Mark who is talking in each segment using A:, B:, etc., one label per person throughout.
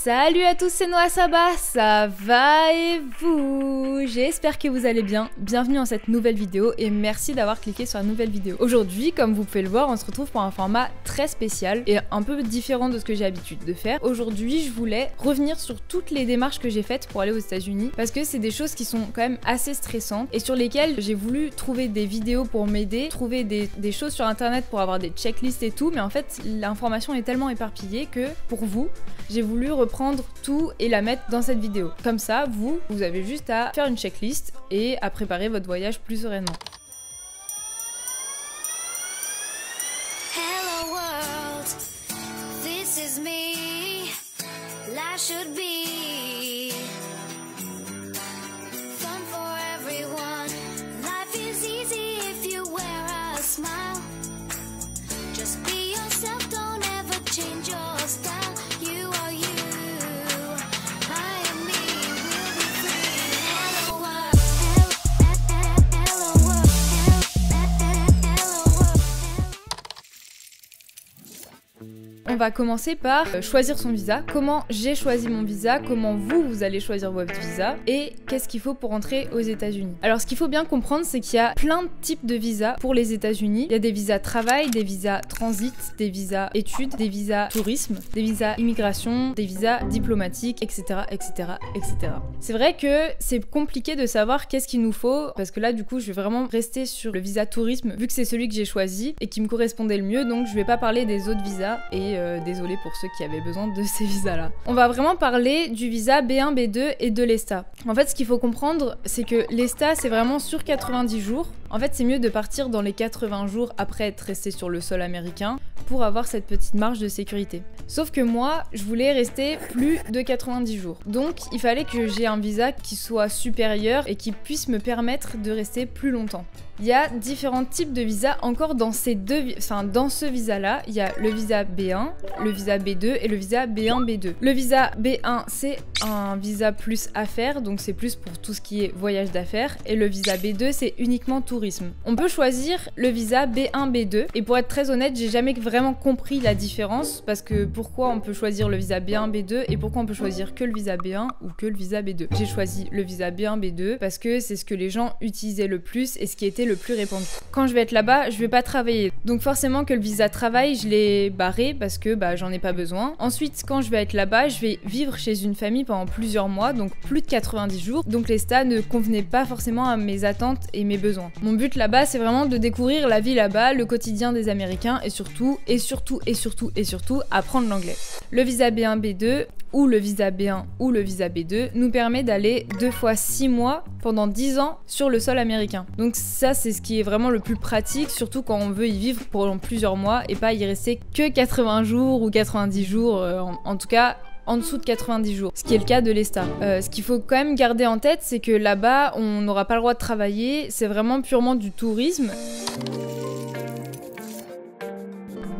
A: Salut à tous, c'est Noah Saba, ça va et vous? J'espère que vous allez bien. Bienvenue dans cette nouvelle vidéo et merci d'avoir cliqué sur la nouvelle vidéo. Aujourd'hui, comme vous pouvez le voir, on se retrouve pour un format très spécial et un peu différent de ce que j'ai l'habitude de faire. Aujourd'hui, je voulais revenir sur toutes les démarches que j'ai faites pour aller aux États-Unis parce que c'est des choses qui sont quand même assez stressantes et sur lesquelles j'ai voulu trouver des vidéos pour m'aider, trouver des choses sur internet pour avoir des checklists et tout, mais en fait, l'information est tellement éparpillée que pour vous, j'ai voulu reprendre tout et la mettre dans cette vidéo. Comme ça, vous avez juste à faire une checklist et à préparer votre voyage plus sereinement.
B: Hello world, this is me. Life should be fun for everyone. Life is easy if you wear a smile. Just be yourself, don't ever change your style. You are you. I am me. We'll be free. Hello world. Hello world. Hello world.
A: On va commencer par choisir son visa, comment j'ai choisi mon visa, comment vous allez choisir votre visa et qu'est-ce qu'il faut pour entrer aux États-Unis. Alors ce qu'il faut bien comprendre, c'est qu'il y a plein de types de visas pour les États-Unis. Il y a des visas travail, des visas transit, des visas études, des visas tourisme, des visas immigration, des visas diplomatiques, etc. etc. etc. C'est vrai que c'est compliqué de savoir qu'est-ce qu'il nous faut parce que là du coup je vais vraiment rester sur le visa tourisme vu que c'est celui que j'ai choisi et qui me correspondait le mieux, donc je vais pas parler des autres visas et désolé pour ceux qui avaient besoin de ces visas là. On va vraiment parler du visa B1, B2 et de l'ESTA. En fait ce qu'il faut comprendre c'est que l'ESTA c'est vraiment sur 90 jours. En fait c'est mieux de partir dans les 80 jours après être resté sur le sol américain pour avoir cette petite marge de sécurité. Sauf que moi je voulais rester plus de 90 jours. Donc il fallait que j'ai un visa qui soit supérieur et qui puisse me permettre de rester plus longtemps. Il y a différents types de visas encore dans dans ce visa-là. Il y a le visa B1, le visa B2 et le visa B1, B2. Le visa B1, c'est un visa plus affaires, donc c'est plus pour tout ce qui est voyage d'affaires. Et le visa B2, c'est uniquement tourisme. On peut choisir le visa B1, B2. Et pour être très honnête, j'ai jamais vraiment compris la différence parce que pourquoi on peut choisir le visa B1, B2 et pourquoi on peut choisir que le visa B1 ou que le visa B2. J'ai choisi le visa B1, B2 parce que c'est ce que les gens utilisaient le plus et ce qui était le plus répandu. Quand je vais être là-bas, je vais pas travailler. Donc forcément que le visa travail, je l'ai barré parce que j'en ai pas besoin. Ensuite, quand je vais être là-bas, je vais vivre chez une famille pendant plusieurs mois, donc plus de 90 jours. Donc l'ESTA ne convenait pas forcément à mes attentes et mes besoins. Mon but là-bas, c'est vraiment de découvrir la vie là-bas, le quotidien des Américains et surtout, apprendre l'anglais. Le visa B1, B2 ou le visa B1 ou le visa B2 nous permet d'aller 2 fois 6 mois pendant 10 ans sur le sol américain. Donc ça c'est ce qui est vraiment le plus pratique, surtout quand on veut y vivre pendant plusieurs mois et pas y rester que 80 jours ou 90 jours, en tout cas en dessous de 90 jours, ce qui est le cas de l'ESTA. Ce qu'il faut quand même garder en tête, c'est que là-bas on n'aura pas le droit de travailler, c'est vraiment purement du tourisme.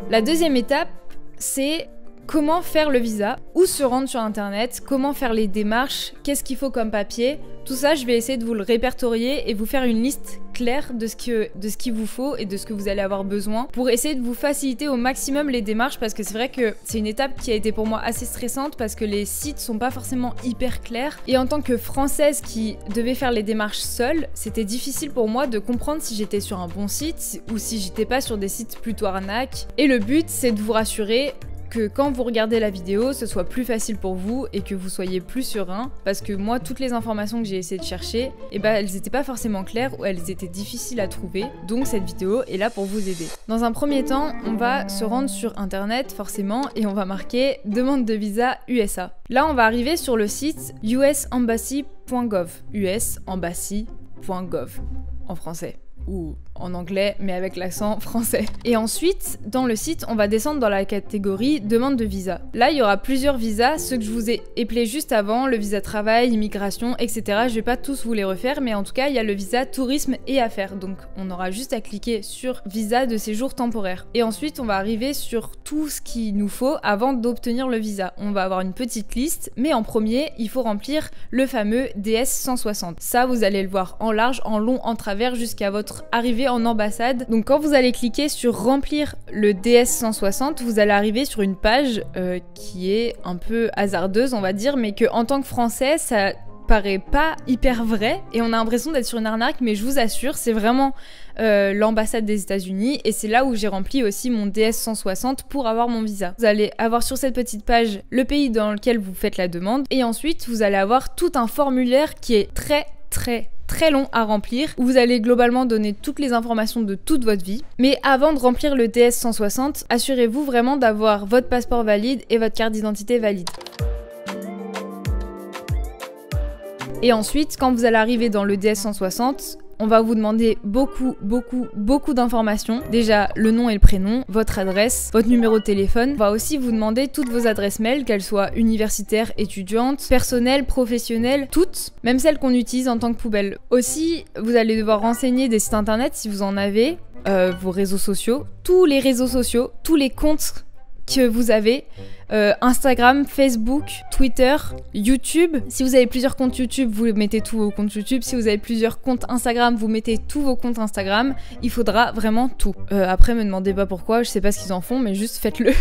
A: La deuxième étape, c'est comment faire le visa, où se rendre sur internet, comment faire les démarches, qu'est-ce qu'il faut comme papier. Tout ça, je vais essayer de vous le répertorier et vous faire une liste claire de ce qu'il vous faut et de ce que vous allez avoir besoin pour essayer de vous faciliter au maximum les démarches parce que c'est vrai que c'est une étape qui a été pour moi assez stressante parce que les sites sont pas forcément hyper clairs et en tant que Française qui devait faire les démarches seule, c'était difficile pour moi de comprendre si j'étais sur un bon site ou si j'étais pas sur des sites plutôt arnaques. Et le but, c'est de vous rassurer que quand vous regardez la vidéo, ce soit plus facile pour vous et que vous soyez plus serein parce que moi, toutes les informations que j'ai essayé de chercher, elles étaient pas forcément claires ou elles étaient difficiles à trouver, donc cette vidéo est là pour vous aider. Dans un premier temps, on va se rendre sur internet forcément et on va marquer demande de visa USA. Là, on va arriver sur le site usembassy.gov, usembassy.gov en français ou en anglais mais avec l'accent français. Et ensuite, dans le site, on va descendre dans la catégorie demande de visa. Là, il y aura plusieurs visas, ceux que je vous ai épelés juste avant, le visa travail, immigration, etc. Je vais pas tous vous les refaire, mais en tout cas, il y a le visa tourisme et affaires. Donc, on aura juste à cliquer sur visa de séjour temporaire. Et ensuite, on va arriver sur tout ce qu'il nous faut avant d'obtenir le visa. On va avoir une petite liste, mais en premier, il faut remplir le fameux DS 160. Ça, vous allez le voir en large, en long, en travers, jusqu'à votre arrivée en ambassade. Donc quand vous allez cliquer sur remplir le DS-160, vous allez arriver sur une page qui est un peu hasardeuse, on va dire, mais que en tant que Français, ça paraît pas hyper vrai et on a l'impression d'être sur une arnaque, mais je vous assure, c'est vraiment l'ambassade des États-Unis et c'est là où j'ai rempli aussi mon DS-160 pour avoir mon visa. Vous allez avoir sur cette petite page le pays dans lequel vous faites la demande et ensuite vous allez avoir tout un formulaire qui est très long à remplir, où vous allez globalement donner toutes les informations de toute votre vie. Mais avant de remplir le DS-160, assurez-vous vraiment d'avoir votre passeport valide et votre carte d'identité valide. Et ensuite, quand vous allez arriver dans le DS-160, on va vous demander beaucoup d'informations. Déjà, le nom et le prénom, votre adresse, votre numéro de téléphone. On va aussi vous demander toutes vos adresses mail, qu'elles soient universitaires, étudiantes, personnelles, professionnelles, toutes, même celles qu'on utilise en tant que poubelle. Aussi, vous allez devoir renseigner des sites internet si vous en avez, vos réseaux sociaux, tous les réseaux sociaux, tous les comptes que vous avez, Instagram, Facebook, Twitter, YouTube. Si vous avez plusieurs comptes YouTube, vous mettez tous vos comptes YouTube. Si vous avez plusieurs comptes Instagram, vous mettez tous vos comptes Instagram. Il faudra vraiment tout. Après, me demandez pas pourquoi, je sais pas ce qu'ils en font, mais juste faites-le.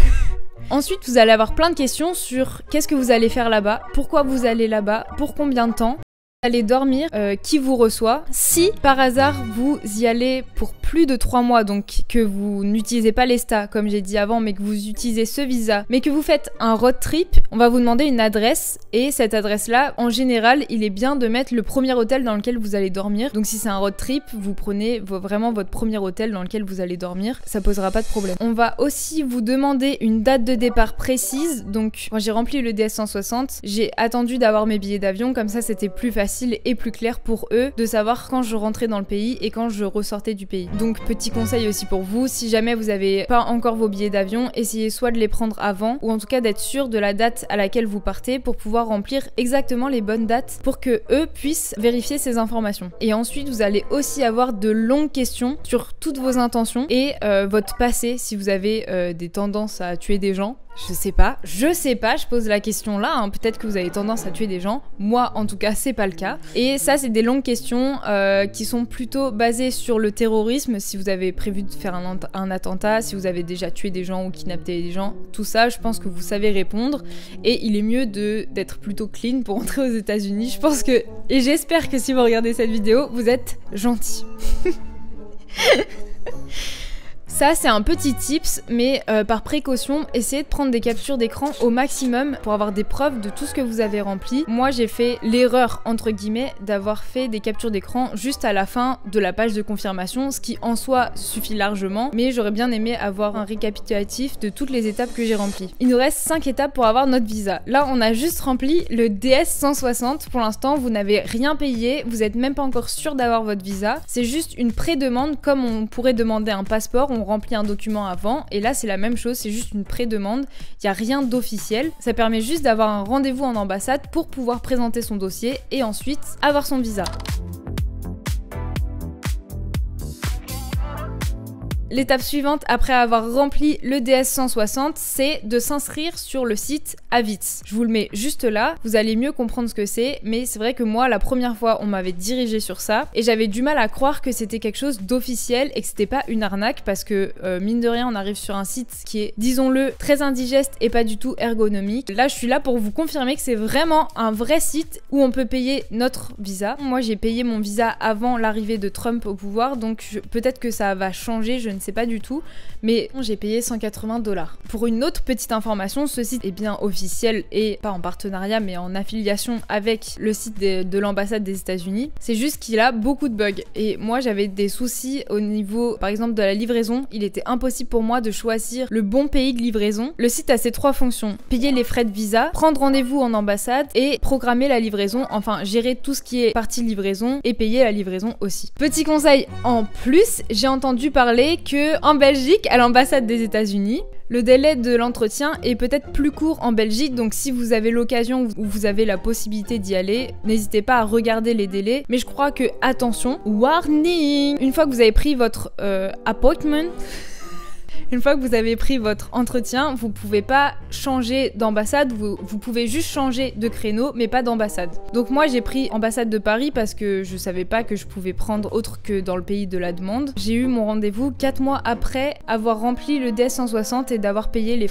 A: Ensuite, vous allez avoir plein de questions sur qu'est-ce que vous allez faire là-bas, pourquoi vous allez là-bas, pour combien de temps. Allez dormir, qui vous reçoit. Si par hasard vous y allez pour plus de 3 mois, donc que vous n'utilisez pas l'ESTA comme j'ai dit avant, mais que vous utilisez ce visa, mais que vous faites un road trip, on va vous demander une adresse et cette adresse là, en général, il est bien de mettre le premier hôtel dans lequel vous allez dormir. Donc si c'est un road trip, vous prenez vraiment votre premier hôtel dans lequel vous allez dormir, ça posera pas de problème. On va aussi vous demander une date de départ précise. Donc quand j'ai rempli le DS-160, j'ai attendu d'avoir mes billets d'avion, comme ça c'était plus facile et plus clair pour eux de savoir quand je rentrais dans le pays et quand je ressortais du pays. Donc petit conseil aussi pour vous, si jamais vous avez pas encore vos billets d'avion, essayez soit de les prendre avant ou en tout cas d'être sûr de la date à laquelle vous partez pour pouvoir remplir exactement les bonnes dates pour que eux puissent vérifier ces informations. Et ensuite vous allez aussi avoir de longues questions sur toutes vos intentions et votre passé, si vous avez des tendances à tuer des gens. Je sais pas, je pose la question là, hein. Peut-être que vous avez tendance à tuer des gens, moi en tout cas c'est pas le cas. Et ça c'est des longues questions qui sont plutôt basées sur le terrorisme, si vous avez prévu de faire un attentat, si vous avez déjà tué des gens ou kidnappé des gens, tout ça je pense que vous savez répondre et il est mieux d'être plutôt clean pour entrer aux États-Unis. Je pense que, et j'espère que si vous regardez cette vidéo, vous êtes gentil. Ça c'est un petit tips, mais par précaution, essayez de prendre des captures d'écran au maximum pour avoir des preuves de tout ce que vous avez rempli. Moi j'ai fait l'erreur entre guillemets d'avoir fait des captures d'écran juste à la fin de la page de confirmation, ce qui en soi suffit largement, mais j'aurais bien aimé avoir un récapitulatif de toutes les étapes que j'ai remplies. Il nous reste 5 étapes pour avoir notre visa. Là on a juste rempli le DS-160, pour l'instant vous n'avez rien payé, vous n'êtes même pas encore sûr d'avoir votre visa, c'est juste une pré-demande comme on pourrait demander un passeport, on remplit un document avant et là c'est la même chose, c'est juste une pré-demande, il n'y a rien d'officiel, ça permet juste d'avoir un rendez-vous en ambassade pour pouvoir présenter son dossier et ensuite avoir son visa. L'étape suivante, après avoir rempli le DS-160, c'est de s'inscrire sur le site Avits. Je vous le mets juste là, vous allez mieux comprendre ce que c'est, mais c'est vrai que moi, la première fois, on m'avait dirigé sur ça, et j'avais du mal à croire que c'était quelque chose d'officiel et que c'était pas une arnaque, parce que, mine de rien, on arrive sur un site qui est, disons-le, très indigeste et pas du tout ergonomique. Là, je suis là pour vous confirmer que c'est vraiment un vrai site où on peut payer notre visa. Moi, j'ai payé mon visa avant l'arrivée de Trump au pouvoir, donc peut-être que ça va changer, je ne sais pas du tout, mais j'ai payé 180 $. Pour une autre petite information, ce site est bien officiel et pas en partenariat mais en affiliation avec le site de l'ambassade des États-Unis. C'est juste qu'il a beaucoup de bugs et moi j'avais des soucis au niveau par exemple de la livraison. Il était impossible pour moi de choisir le bon pays de livraison. Le site a ces 3 fonctions: payer les frais de visa, prendre rendez-vous en ambassade et programmer la livraison, enfin gérer tout ce qui est partie livraison et payer la livraison aussi. Petit conseil en plus, j'ai entendu parler que en Belgique, à l'ambassade des États-Unis, le délai de l'entretien est peut-être plus court en Belgique, donc si vous avez l'occasion ou vous avez la possibilité d'y aller, n'hésitez pas à regarder les délais. Mais je crois que, attention, warning! Une fois que vous avez pris votre appointment, Une fois que vous avez pris votre entretien, vous pouvez pas changer d'ambassade, vous pouvez juste changer de créneau, mais pas d'ambassade. Donc moi j'ai pris ambassade de Paris parce que je savais pas que je pouvais prendre autre que dans le pays de la demande. J'ai eu mon rendez-vous 4 mois après avoir rempli le DS 160 et d'avoir payé les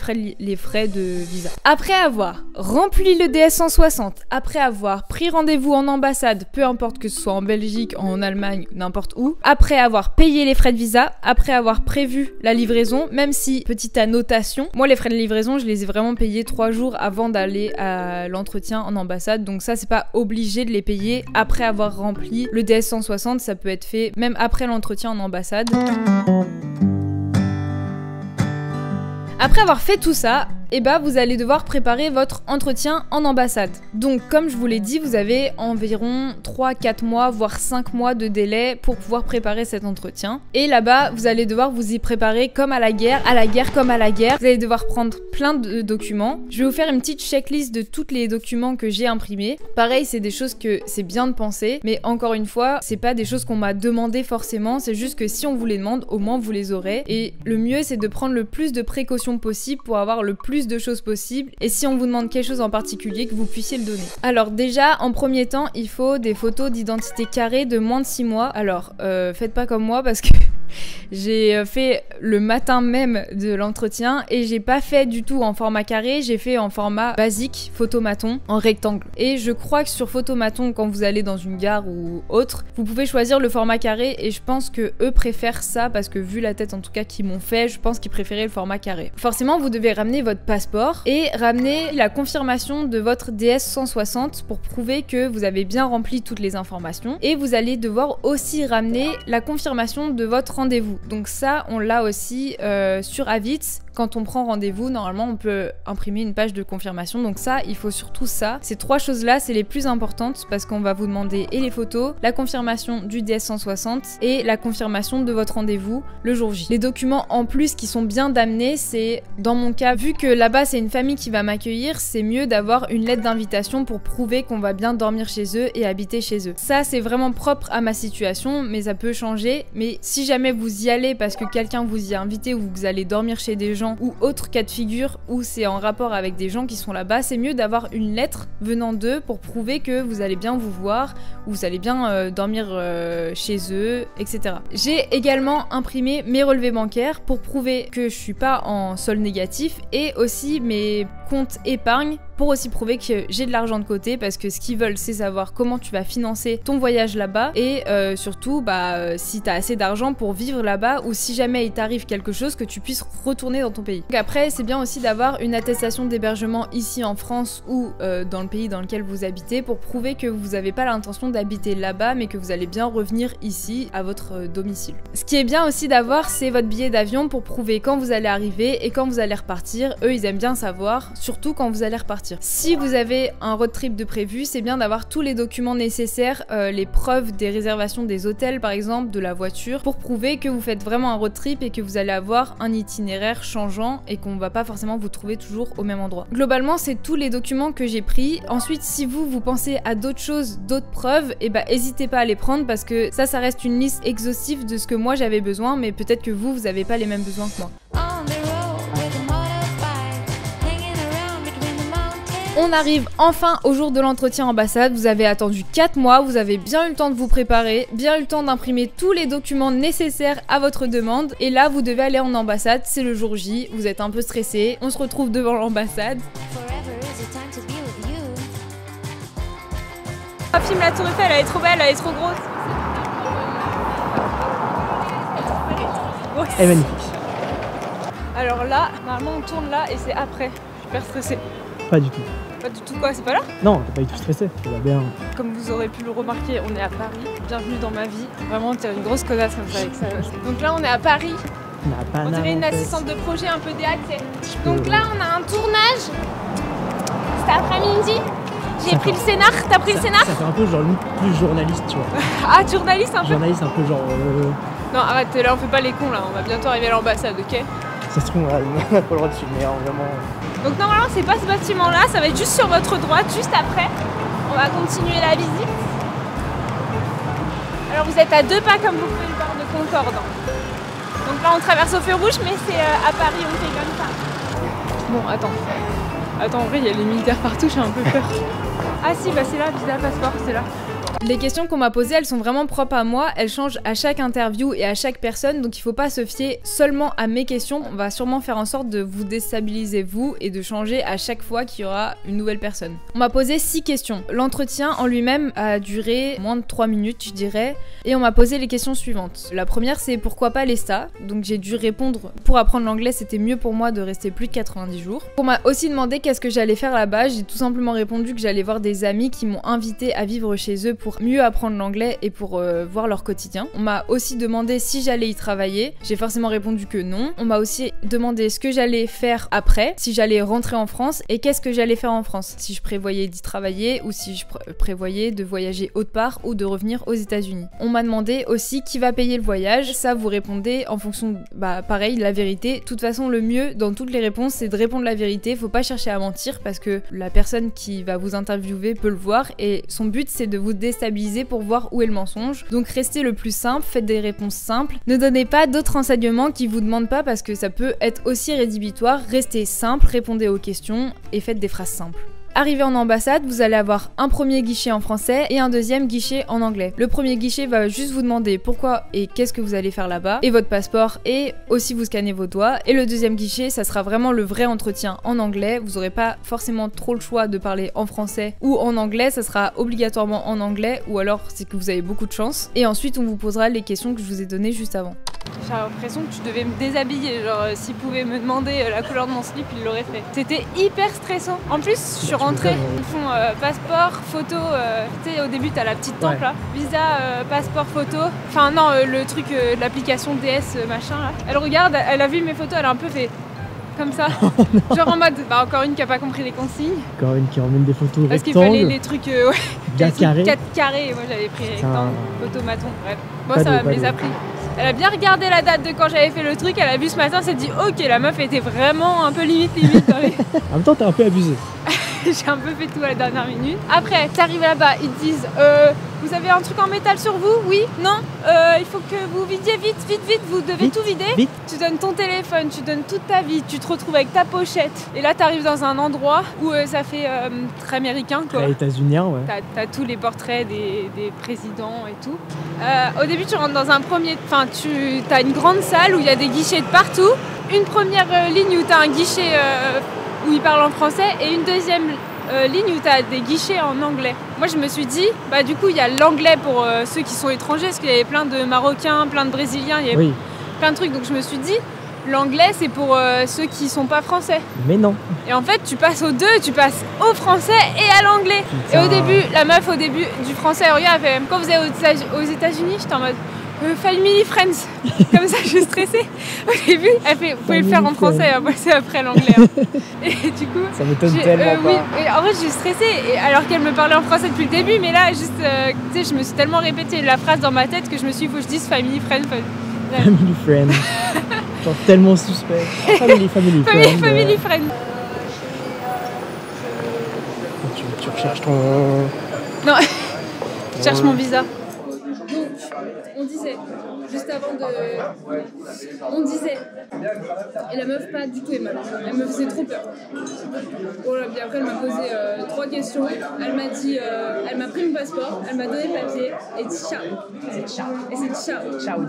A: frais de visa. Après avoir rempli le DS 160, après avoir pris rendez-vous en ambassade, peu importe que ce soit en Belgique, en Allemagne, n'importe où, après avoir payé les frais de visa, après avoir prévu la livraison, même si, petite annotation, moi les frais de livraison je les ai vraiment payés 3 jours avant d'aller à l'entretien en ambassade, donc ça c'est pas obligé de les payer après avoir rempli le DS 160, ça peut être fait même après l'entretien en ambassade. Après avoir fait tout ça, vous allez devoir préparer votre entretien en ambassade. Donc comme je vous l'ai dit, vous avez environ 3-4 mois, voire 5 mois de délai pour pouvoir préparer cet entretien. Et là-bas, vous allez devoir vous y préparer comme à la guerre comme à la guerre. Vous allez devoir prendre plein de documents. Je vais vous faire une petite checklist de tous les documents que j'ai imprimés. Pareil, c'est des choses que c'est bien de penser, mais encore une fois, c'est pas des choses qu'on m'a demandé forcément, c'est juste que si on vous les demande, au moins vous les aurez. Et le mieux, c'est de prendre le plus de précautions possible pour avoir le plus de choses possibles, et si on vous demande quelque chose en particulier, que vous puissiez le donner. Alors déjà, en premier temps, il faut des photos d'identité carrée de moins de 6 mois. Alors, faites pas comme moi parce que j'ai fait le matin même de l'entretien et j'ai pas fait du tout en format carré, j'ai fait en format basique, photomaton, en rectangle. Et je crois que sur photomaton, quand vous allez dans une gare ou autre, vous pouvez choisir le format carré et je pense que eux préfèrent ça parce que vu la tête en tout cas qu'ils m'ont fait, je pense qu'ils préféraient le format carré. Forcément, vous devez ramener votre passeport et ramener la confirmation de votre DS 160 pour prouver que vous avez bien rempli toutes les informations. Et vous allez devoir aussi ramener la confirmation de votre rendez-vous. Donc ça, on l'a aussi sur Avits. Quand on prend rendez-vous, normalement, on peut imprimer une page de confirmation. Donc ça, il faut surtout ça. Ces 3 choses-là, c'est les plus importantes parce qu'on va vous demander et les photos, la confirmation du DS 160 et la confirmation de votre rendez-vous le jour J. Les documents en plus qui sont bien d'amener, c'est dans mon cas, vu que là-bas, c'est une famille qui va m'accueillir, c'est mieux d'avoir une lettre d'invitation pour prouver qu'on va bien dormir chez eux et habiter chez eux. Ça, c'est vraiment propre à ma situation, mais ça peut changer. Mais si jamais vous y allez parce que quelqu'un vous y a invité ou vous allez dormir chez des gens ou autre cas de figure où c'est en rapport avec des gens qui sont là-bas, c'est mieux d'avoir une lettre venant d'eux pour prouver que vous allez bien vous voir ou vous allez bien dormir chez eux, etc. J'ai également imprimé mes relevés bancaires pour prouver que je suis pas en solde négatif et aussi mes comptes épargne pour aussi prouver que j'ai de l'argent de côté parce que ce qu'ils veulent c'est savoir comment tu vas financer ton voyage là-bas et surtout si t'as assez d'argent pour vivre là-bas ou si jamais il t'arrive quelque chose que tu puisses retourner dans ton pays. Donc après c'est bien aussi d'avoir une attestation d'hébergement ici en France ou dans le pays dans lequel vous habitez pour prouver que vous n'avez pas l'intention d'habiter là-bas mais que vous allez bien revenir ici à votre domicile. Ce qui est bien aussi d'avoir c'est votre billet d'avion pour prouver quand vous allez arriver et quand vous allez repartir. Eux ils aiment bien savoir, surtout quand vous allez repartir. Si vous avez un road trip de prévu, c'est bien d'avoir tous les documents nécessaires, les preuves des réservations des hôtels par exemple, de la voiture, pour prouver que vous faites vraiment un road trip et que vous allez avoir un itinéraire changeant et qu'on va pas forcément vous trouver toujours au même endroit. Globalement, c'est tous les documents que j'ai pris. Ensuite, si vous pensez à d'autres choses, d'autres preuves, n'hésitez pas à les prendre parce que ça reste une liste exhaustive de ce que moi j'avais besoin, mais peut-être que vous avez pas les mêmes besoins que moi. On arrive enfin au jour de l'entretien ambassade, vous avez attendu 4 mois, vous avez bien eu le temps de vous préparer, bien eu le temps d'imprimer tous les documents nécessaires à votre demande et là vous devez aller en ambassade, c'est le jour J, vous êtes un peu stressé, on se retrouve devant l'ambassade. Ah, filme la tour Eiffel, elle est trop belle, elle est trop grosse.
C: Elle est magnifique.
A: Alors là, normalement on tourne là et c'est après, je suis super stressée.
C: Pas du tout.
A: Pas du tout quoi, c'est pas là?
C: Non, t'es pas du tout stressé, ça va bien.
A: Comme vous aurez pu le remarquer, on est à Paris. Bienvenue dans ma vie. Vraiment, t'es une grosse connasse comme ça avec ça. Donc là, on est à Paris. On dirait une assistante de projet un peu DA, tu sais. Donc là, on a un tournage. Cet après-midi. J'ai pris le scénar. T'as pris le scénar?
C: Ça fait un peu genre plus journaliste, tu vois.
A: Ah, journaliste un peu?
C: Journaliste un peu genre...
A: Non, arrête, là, on fait pas les cons, là. On va bientôt arriver à l'ambassade, ok?
C: Ça se trouve, on n'a pas le droit de filmer, hein, vraiment.
A: Donc normalement c'est pas ce bâtiment là, ça va être juste sur votre droite, juste après. On va continuer la visite. Alors vous êtes à 2 pas comme vous pouvez le voir de Concorde. Donc là on traverse au feu rouge, mais c'est à Paris on fait comme ça. Bon attends, en vrai il y a les militaires partout, j'ai un peu peur. Ah si, bah c'est là, visa passeport, c'est là. Les questions qu'on m'a posées, elles sont vraiment propres à moi, elles changent à chaque interview et à chaque personne, donc il faut pas se fier seulement à mes questions. On va sûrement faire en sorte de vous déstabiliser vous et de changer à chaque fois qu'il y aura une nouvelle personne. On m'a posé 6 questions. L'entretien en lui-même a duré moins de 3 minutes, je dirais, et on m'a posé les questions suivantes. La première, c'est pourquoi pas l'ESTA, donc j'ai dû répondre pour apprendre l'anglais, c'était mieux pour moi de rester plus de 90 jours. On m'a aussi demandé qu'est-ce que j'allais faire là-bas, j'ai tout simplement répondu que j'allais voir des amis qui m'ont invité à vivre chez eux pour mieux apprendre l'anglais et pour voir leur quotidien. On m'a aussi demandé si j'allais y travailler. J'ai forcément répondu que non. On m'a aussi demandé ce que j'allais faire après, si j'allais rentrer en France et qu'est-ce que j'allais faire en France. Si je prévoyais d'y travailler ou si je prévoyais de voyager autre part ou de revenir aux États-Unis. On m'a demandé aussi qui va payer le voyage. Ça, vous répondez en fonction, pareil, la vérité. De toute façon, le mieux dans toutes les réponses, c'est de répondre la vérité. Faut pas chercher à mentir parce que la personne qui va vous interviewer peut le voir et son but, c'est de vous déstabiliser pour voir où est le mensonge. Donc restez le plus simple, faites des réponses simples. Ne donnez pas d'autres renseignements qui vous demandent pas parce que ça peut être aussi rédhibitoire. Restez simple, répondez aux questions et faites des phrases simples. Arrivé en ambassade, vous allez avoir un premier guichet en français et un deuxième guichet en anglais. Le premier guichet va juste vous demander pourquoi et qu'est-ce que vous allez faire là-bas, et votre passeport, et aussi vous scanner vos doigts. Et le deuxième guichet, ça sera vraiment le vrai entretien en anglais. Vous n'aurez pas forcément trop le choix de parler en français ou en anglais, ça sera obligatoirement en anglais, ou alors c'est que vous avez beaucoup de chance. Et ensuite, on vous posera les questions que je vous ai données juste avant. J'ai l'impression que tu devais me déshabiller, genre s'il pouvait me demander la couleur de mon slip, il l'aurait fait. C'était hyper stressant. En plus, je suis rentrée, ils font passeport, photo, tu sais au début t'as la petite temple là, visa, passeport, photo, enfin non, le truc, l'application DS machin là. Elle regarde, elle a vu mes photos, elle a un peu fait comme ça, genre en mode, encore une qui a pas compris les consignes.
C: Encore une qui emmène des photos
A: parce qu'il
C: rectangles.
A: fallait les trucs,
C: bien carrés.
A: 4 carrés, et moi j'avais pris rectangle, photomaton, bref. Moi ça me les a pris. Elle a bien regardé la date de quand j'avais fait le truc, elle a vu ce matin, elle s'est dit ok, la meuf était vraiment un peu limite dans les...
C: En même temps t'es un peu abusé.
A: J'ai un peu fait tout à la dernière minute. Après, t'arrives là-bas, ils te disent vous avez un truc en métal sur vous? Oui? Non? Il faut que vous vidiez vite, vous devez tout vider. Vite. Tu donnes ton téléphone, tu donnes toute ta vie, tu te retrouves avec ta pochette. Et là, t'arrives dans un endroit où ça fait très américain quoi.
C: Très états-unien, ouais.
A: T'as tous les portraits des présidents et tout. Au début, tu rentres dans un premier... Enfin, t'as une grande salle où il y a des guichets de partout. Une première ligne où t'as un guichet... où ils parlent en français, et une deuxième ligne où tu as des guichets en anglais. Moi je me suis dit, du coup il y a l'anglais pour ceux qui sont étrangers, parce qu'il y avait plein de Marocains, plein de Brésiliens, il y avait plein de trucs, donc je me suis dit, l'anglais c'est pour ceux qui sont pas français. Mais non. Et en fait tu passes aux deux, tu passes au français et à l'anglais. Et au début, la meuf au début du français, elle regarde, elle fait, quand vous êtes aux États-Unis, j'étais en mode... Family Friends, comme ça je suis stressée. Au début, elle fait, vous pouvez le faire en français, on va passer après l'anglais. Et du coup,
C: ça m'étonne tellement pas.
A: Oui, et en fait, je suis stressée, alors qu'elle me parlait en français depuis le début, mais là, juste, tu sais, je me suis tellement répété la phrase dans ma tête que je me suis dit, faut que je dise Family Friends.
C: Family Friends. Genre tellement suspect. Family Friends.
A: Family Friends.
C: Tu recherches ton...
A: Non, je cherche mon visa. On disait, juste avant de... On disait, et la meuf pas du tout aimable, elle me faisait trop peur. Voilà, puis après elle m'a posé 3 questions, elle m'a dit, elle m'a pris mon passeport, elle m'a donné le papier, et dit ciao. Et c'est ciao. Ciao,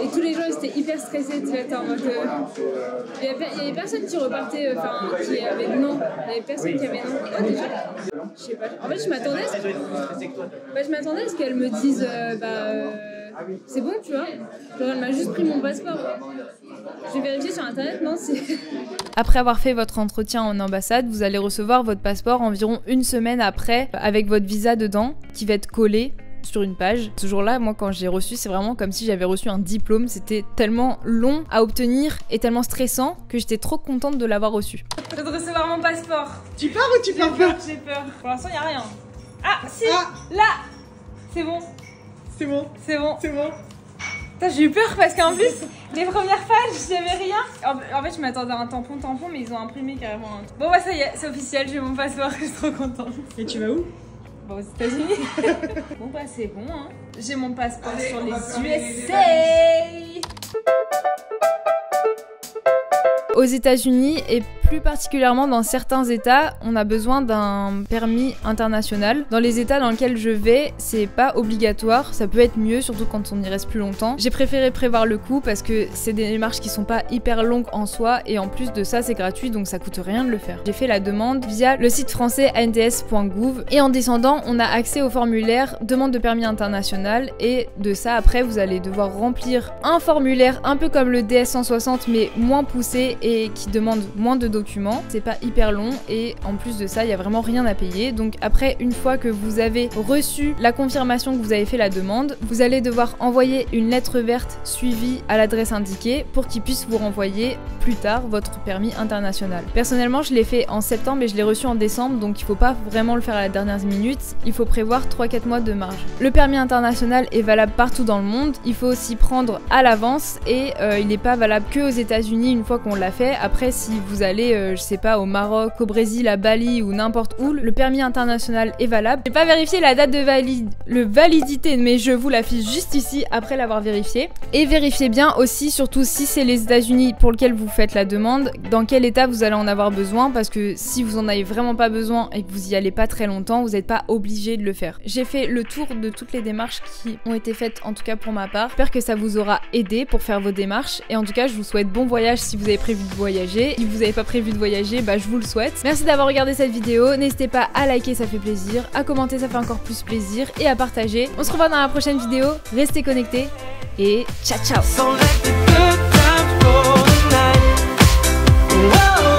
A: et tous les gens ils étaient hyper stressés, tu sais, en mode... Il y avait personne qui repartait, qui avait non, il y avait personne qui avait non. Ah, déjà je sais pas. En fait, je m'attendais à ce qu'elle me dise c'est bon, tu vois. Genre, elle m'a juste pris mon passeport. J'ai vérifié sur internet, non, c'est... Après avoir fait votre entretien en ambassade, vous allez recevoir votre passeport environ 1 semaine après, avec votre visa dedans, qui va être collé sur une page. Ce jour-là, moi, quand j'ai reçu, c'est vraiment comme si j'avais reçu un diplôme. C'était tellement long à obtenir et tellement stressant que j'étais trop contente de l'avoir reçu. Je viens de recevoir mon passeport.
D: Tu pars ou tu pars pas?
A: J'ai peur. Pour l'instant, il n'y a rien. Ah, si, là. C'est bon.
D: C'est bon.
A: C'est bon.
D: C'est bon.
A: J'ai eu peur parce qu'en plus, les premières pages, j'avais rien. En fait, je m'attendais à un tampon, mais ils ont imprimé carrément un truc. Bon, ça y est, c'est officiel, j'ai mon passeport, je suis trop contente.
D: Et tu vas où?
A: Bon, aux États-Unis. Bon, c'est bon, hein. J'ai mon passeport sur les USA. Aux États-Unis et plus particulièrement dans certains États, on a besoin d'un permis international. Dans les États dans lesquels je vais, c'est pas obligatoire, ça peut être mieux, surtout quand on y reste plus longtemps. J'ai préféré prévoir le coup parce que c'est des démarches qui sont pas hyper longues en soi et en plus de ça c'est gratuit donc ça coûte rien de le faire. J'ai fait la demande via le site français ands.gouv et en descendant on a accès au formulaire demande de permis international et de ça après vous allez devoir remplir un formulaire un peu comme le DS160 mais moins poussé et qui demande moins de documents. C'est pas hyper long et en plus de ça il y a vraiment rien à payer. Donc après une fois que vous avez reçu la confirmation que vous avez fait la demande, vous allez devoir envoyer une lettre verte suivie à l'adresse indiquée pour qu'ils puissent vous renvoyer plus tard votre permis international. Personnellement je l'ai fait en septembre et je l'ai reçu en décembre donc il faut pas vraiment le faire à la dernière minute, il faut prévoir 3-4 mois de marge. Le permis international est valable partout dans le monde, il faut aussi prendre à l'avance et il n'est pas valable que aux États-Unis une fois qu'on l'a fait. Après si vous allez je sais pas au Maroc, au Brésil, à Bali ou n'importe où, le permis international est valable. J'ai pas vérifié la date de validité mais je vous l'affiche juste ici après l'avoir vérifié. Et vérifiez bien aussi, surtout si c'est les États-Unis pour lesquels vous faites la demande, dans quel état vous allez en avoir besoin parce que si vous en avez vraiment pas besoin et que vous y allez pas très longtemps, vous n'êtes pas obligé de le faire. J'ai fait le tour de toutes les démarches qui ont été faites en tout cas pour ma part. J'espère que ça vous aura aidé pour faire vos démarches et en tout cas je vous souhaite bon voyage si vous avez prévu de voyager. Si vous n'avez pas prévu de voyager, bah je vous le souhaite. Merci d'avoir regardé cette vidéo, n'hésitez pas à liker, ça fait plaisir, à commenter, ça fait encore plus plaisir et à partager. On se revoit dans la prochaine vidéo, restez connectés et ciao ciao.
E: So let the good times roll tonight. Whoa.